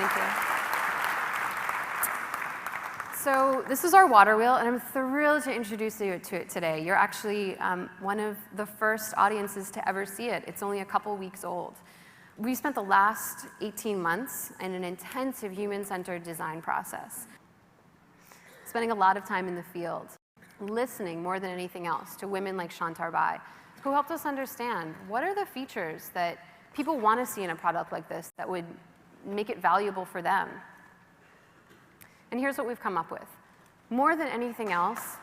Thank you. So this is our water wheel, and I'm thrilled to introduce you to it today. You're actually one of the first audiences to ever see it. It's only a couple weeks old. We spent the last 18 months in an intensive human-centered design process, spending a lot of time in the field, listening more than anything else to women like Shantar Bai, who helped us understand what are the features that people want to see in a product like this that would make it valuable for them. And here's what we've come up with. More than anything else,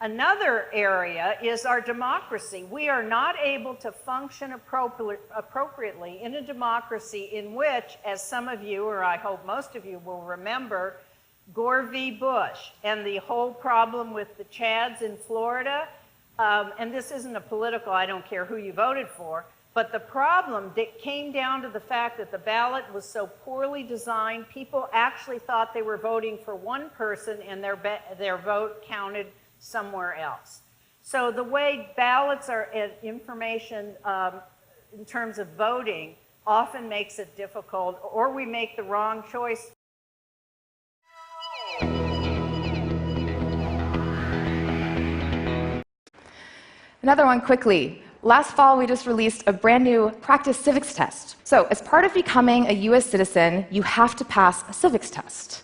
Another area is our democracy. We are not able to function appropriately in a democracy in which, as some of you, or I hope most of you will remember, Gore v. Bush and the whole problem with the Chads in Florida. And this isn't a political, I don't care who you voted for, but the problem that came down to the fact that the ballot was so poorly designed, people actually thought they were voting for one person and their vote counted somewhere else. So the way ballots are information in terms of voting often makes it difficult, or we make the wrong choice. Another one quickly. Last fall, we just released a brand new practice civics test. So as part of becoming a US citizen, you have to pass a civics test.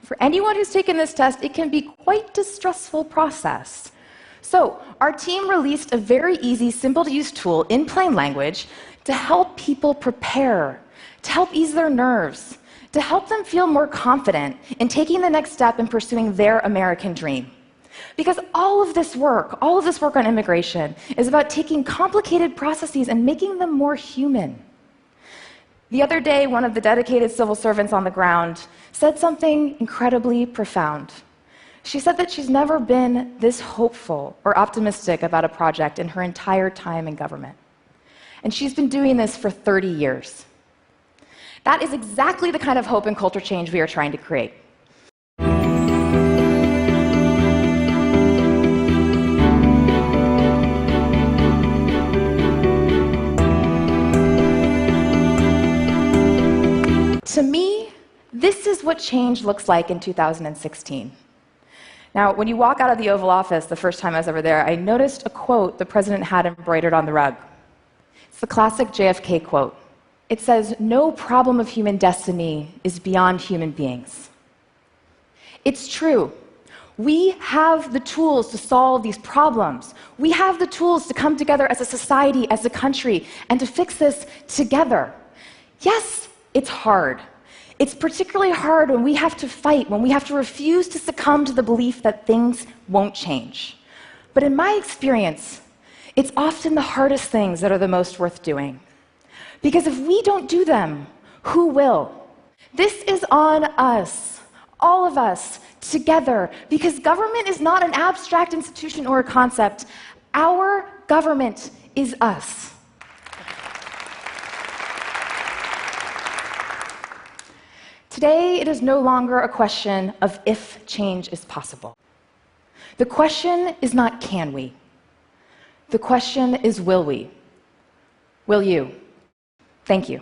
For anyone who's taken this test, it can be quite a stressful process. So our team released a very easy, simple-to-use tool in plain language to help people prepare, to help ease their nerves, to help them feel more confident in taking the next step in pursuing their American dream. Because all of this work on immigration is about taking complicated processes and making them more human. The other day, one of the dedicated civil servants on the ground said something incredibly profound. She said that she's never been this hopeful or optimistic about a project in her entire time in government. And she's been doing this for 30 years. That is exactly the kind of hope and culture change we are trying to create. To me, this is what change looks like in 2016. Now, when you walk out of the Oval Office the first time I was ever there, I noticed a quote the president had embroidered on the rug. It's the classic JFK quote. It says, "No problem of human destiny is beyond human beings." It's true. We have the tools to solve these problems. We have the tools to come together as a society, as a country, and to fix this together. Yes, it's hard. It's particularly hard when we have to fight, when we have to refuse to succumb to the belief that things won't change. But in my experience, it's often the hardest things that are the most worth doing. Because if we don't do them, who will? This is on us, all of us, together, because government is not an abstract institution or a concept. Our government is us. Today, it is no longer a question of if change is possible. The question is not can we. The question is will we. Will you? Thank you.